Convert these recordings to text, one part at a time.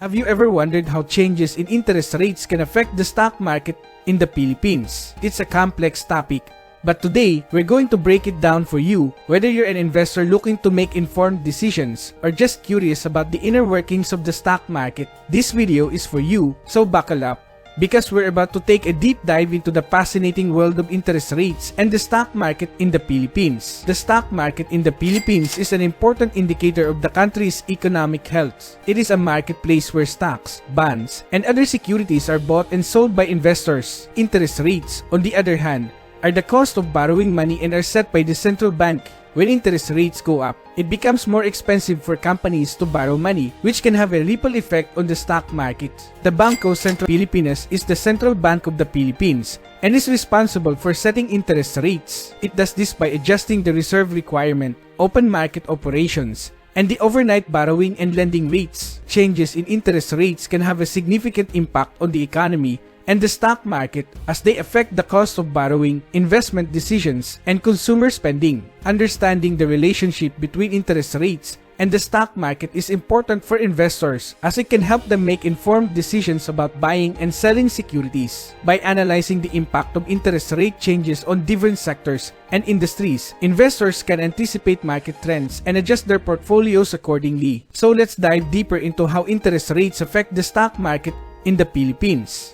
Have you ever wondered how changes in interest rates can affect the stock market in the Philippines? It's a complex topic, but today we're going to break it down for you, whether you're an investor looking to make informed decisions or just curious about the inner workings of the stock market. This video is for you, so buckle up, because we're about to take a deep dive into the fascinating world of interest rates and the stock market in the Philippines. The stock market in the Philippines is an important indicator of the country's economic health. It is a marketplace where stocks, bonds, and other securities are bought and sold by investors. Interest rates, on the other hand, are the cost of borrowing money and are set by the central bank. When interest rates go up, it becomes more expensive for companies to borrow money, which can have a ripple effect on the stock market. The Bangko Sentro Pilipinas is the central bank of the Philippines and is responsible for setting interest rates. It does this by adjusting the reserve requirement, open market operations, and the overnight borrowing and lending rates. Changes in interest rates can have a significant impact on the economy and the stock market as they affect the cost of borrowing, investment decisions, and consumer spending. Understanding the relationship between interest rates and the stock market is important for investors as it can help them make informed decisions about buying and selling securities. By analyzing the impact of interest rate changes on different sectors and industries, investors can anticipate market trends and adjust their portfolios accordingly. So let's dive deeper into how interest rates affect the stock market in the Philippines.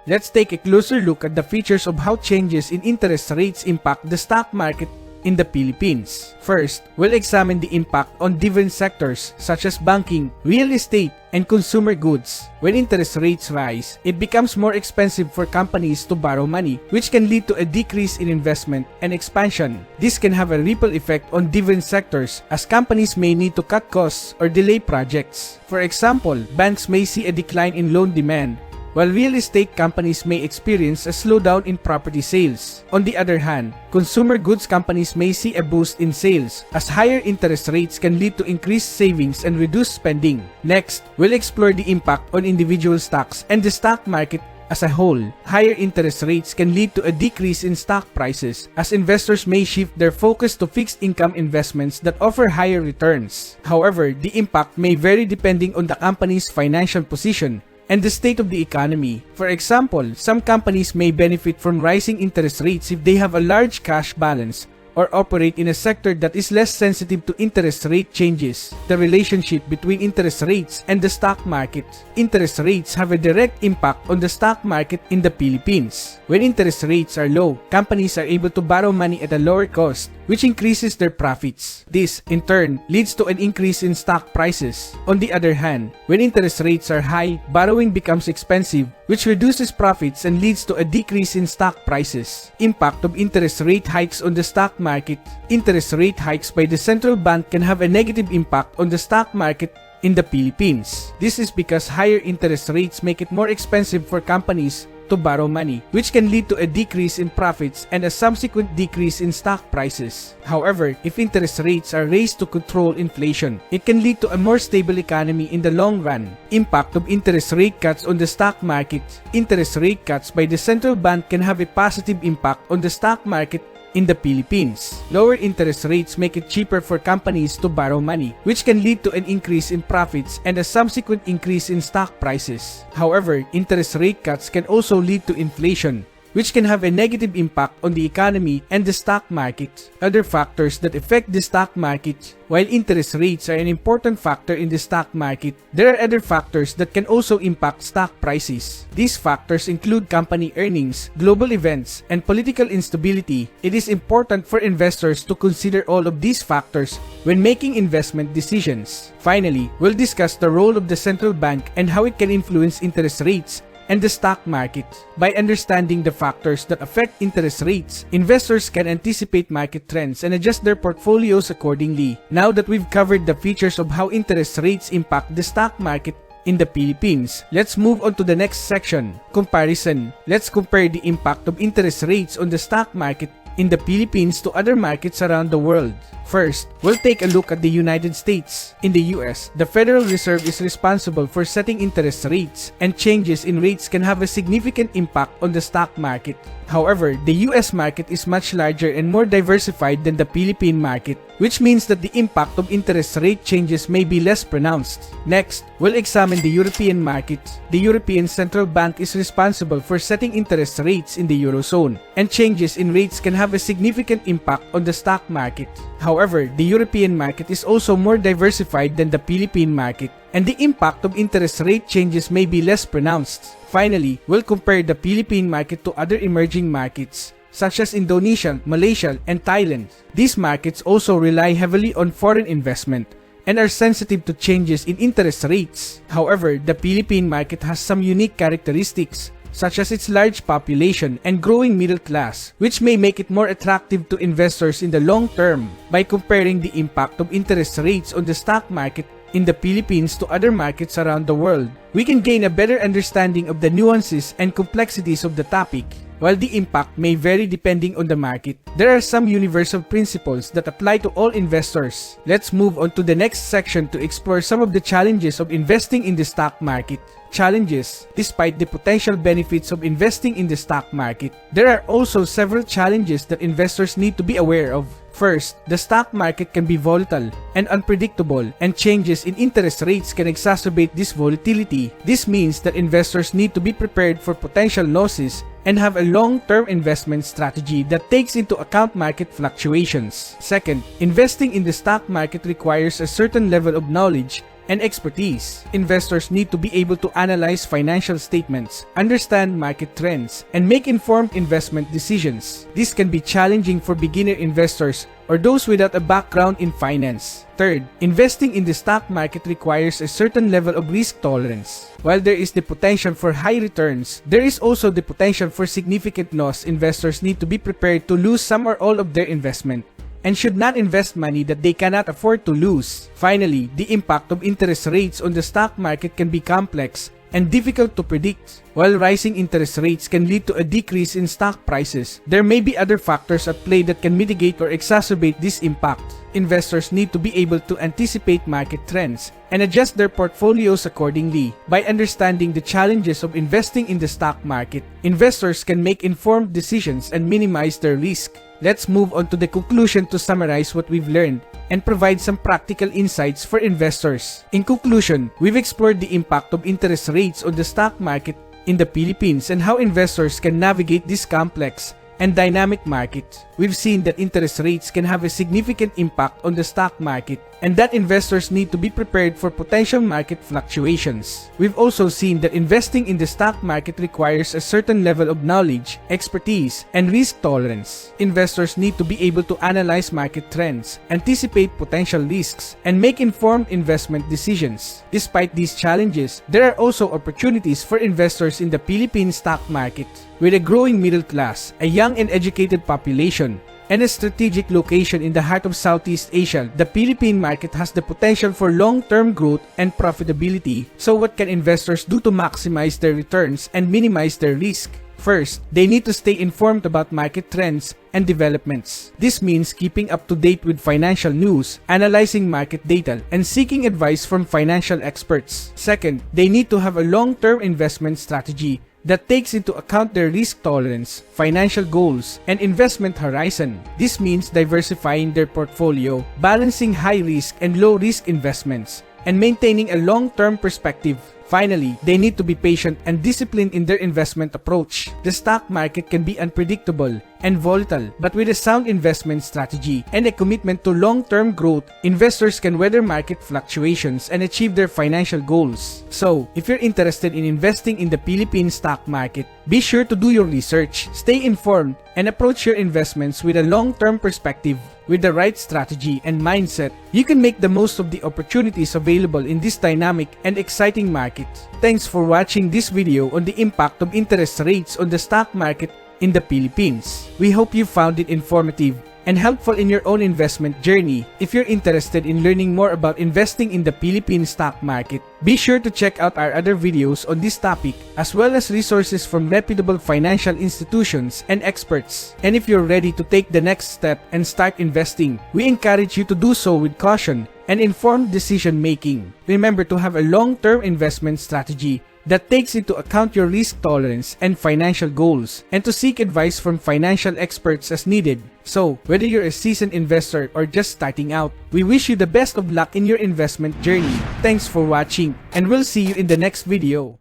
Let's take a closer look at the features of how changes in interest rates impact the stock market in the Philippines. First, we'll examine the impact on different sectors such as banking, real estate, and consumer goods. When interest rates rise, it becomes more expensive for companies to borrow money, which can lead to a decrease in investment and expansion. This can have a ripple effect on different sectors as companies may need to cut costs or delay projects. For example, banks may see a decline in loan demand, while real estate companies may experience a slowdown in property sales. On the other hand, consumer goods companies may see a boost in sales as higher interest rates can lead to increased savings and reduced spending. Next, we'll explore the impact on individual stocks and the stock market as a whole. Higher interest rates can lead to a decrease in stock prices as investors may shift their focus to fixed income investments that offer higher returns. However, the impact may vary depending on the company's financial position and the state of the economy. For example, some companies may benefit from rising interest rates if they have a large cash balance or operate in a sector that is less sensitive to interest rate changes. The relationship between interest rates and the stock market. Interest rates have a direct impact on the stock market in the Philippines. When interest rates are low, companies are able to borrow money at a lower cost, which increases their profits. This, in turn, leads to an increase in stock prices. On the other hand, when interest rates are high, borrowing becomes expensive, which reduces profits and leads to a decrease in stock prices. Impact of interest rate hikes on the stock market. Interest rate hikes by the central bank can have a negative impact on the stock market in the Philippines. This is because higher interest rates make it more expensive for companies to borrow money, which can lead to a decrease in profits and a subsequent decrease in stock prices. However, if interest rates are raised to control inflation, it can lead to a more stable economy in the long run. Impact of interest rate cuts on the stock market. Interest rate cuts by the central bank can have a positive impact on the stock market in the Philippines. Lower interest rates make it cheaper for companies to borrow money, which can lead to an increase in profits and a subsequent increase in stock prices. However, interest rate cuts can also lead to inflation, which can have a negative impact on the economy and the stock market. Other factors that affect the stock market. While interest rates are an important factor in the stock market, there are other factors that can also impact stock prices. These factors include company earnings, global events, and political instability. It is important for investors to consider all of these factors when making investment decisions. Finally, we'll discuss the role of the central bank and how it can influence interest rates and the stock market. By understanding the factors that affect interest rates, investors can anticipate market trends and adjust their portfolios accordingly. Now that we've covered the features of how interest rates impact the stock market in the Philippines, let's move on to the next section, comparison. Let's compare the impact of interest rates on the stock market in the Philippines to other markets around the world. First, we'll take a look at the United States. In the US, the Federal Reserve is responsible for setting interest rates, and changes in rates can have a significant impact on the stock market. However, the US market is much larger and more diversified than the Philippine market, which means that the impact of interest rate changes may be less pronounced. Next, we'll examine the European market. The European Central Bank is responsible for setting interest rates in the Eurozone, and changes in rates can have a significant impact on the stock market. However, the European market is also more diversified than the Philippine market, and the impact of interest rate changes may be less pronounced. Finally, we'll compare the Philippine market to other emerging markets, such as Indonesia, Malaysia, and Thailand. These markets also rely heavily on foreign investment and are sensitive to changes in interest rates. However, the Philippine market has some unique characteristics, such as its large population and growing middle class, which may make it more attractive to investors in the long term. By comparing the impact of interest rates on the stock market in the Philippines to other markets around the world, we can gain a better understanding of the nuances and complexities of the topic. While the impact may vary depending on the market, there are some universal principles that apply to all investors. Let's move on to the next section to explore some of the challenges of investing in the stock market. Challenges. Despite the potential benefits of investing in the stock market, there are also several challenges that investors need to be aware of. First, the stock market can be volatile and unpredictable, and changes in interest rates can exacerbate this volatility. This means that investors need to be prepared for potential losses and have a long-term investment strategy that takes into account market fluctuations. Second, investing in the stock market requires a certain level of knowledge and expertise. Investors need to be able to analyze financial statements, understand market trends, and make informed investment decisions. This can be challenging for beginner investors or those without a background in finance. Third, investing in the stock market requires a certain level of risk tolerance. While there is the potential for high returns, there is also the potential for significant loss. Investors need to be prepared to lose some or all of their investment, and should not invest money that they cannot afford to lose. Finally, the impact of interest rates on the stock market can be complex and difficult to predict. While rising interest rates can lead to a decrease in stock prices, there may be other factors at play that can mitigate or exacerbate this impact. Investors need to be able to anticipate market trends and adjust their portfolios accordingly. By understanding the challenges of investing in the stock market, investors can make informed decisions and minimize their risk. Let's move on to the conclusion to summarize what we've learned and provide some practical insights for investors. In conclusion, we've explored the impact of interest rates on the stock market in the Philippines and how investors can navigate this complex and dynamic market. We've seen that interest rates can have a significant impact on the stock market and that investors need to be prepared for potential market fluctuations. We've also seen that investing in the stock market requires a certain level of knowledge, expertise, and risk tolerance. Investors need to be able to analyze market trends, anticipate potential risks, and make informed investment decisions. Despite these challenges, there are also opportunities for investors in the Philippine stock market. With a growing middle class, a young and educated population, and a strategic location in the heart of Southeast Asia, the Philippine market has the potential for long-term growth and profitability. So what can investors do to maximize their returns and minimize their risk? First, they need to stay informed about market trends and developments. This means keeping up to date with financial news, analyzing market data, and seeking advice from financial experts. Second, they need to have a long-term investment strategy that takes into account their risk tolerance, financial goals, and investment horizon. This means diversifying their portfolio, balancing high-risk and low-risk investments, and maintaining a long-term perspective. Finally, they need to be patient and disciplined in their investment approach. The stock market can be unpredictable and volatile, but with a sound investment strategy and a commitment to long-term growth, investors can weather market fluctuations and achieve their financial goals. So, if you're interested in investing in the Philippine stock market, be sure to do your research, stay informed, and approach your investments with a long-term perspective. With the right strategy and mindset, you can make the most of the opportunities available in this dynamic and exciting market. Thanks for watching this video on the impact of interest rates on the stock market in the Philippines. We hope you found it informative and helpful in your own investment journey. If you're interested in learning more about investing in the Philippine stock market, be sure to check out our other videos on this topic, as well as resources from reputable financial institutions and experts. And if you're ready to take the next step and start investing, we encourage you to do so with caution and informed decision making. Remember to have a long-term investment strategy that takes into account your risk tolerance and financial goals, and to seek advice from financial experts as needed. So, whether you're a seasoned investor or just starting out, we wish you the best of luck in your investment journey. Thanks for watching, and we'll see you in the next video.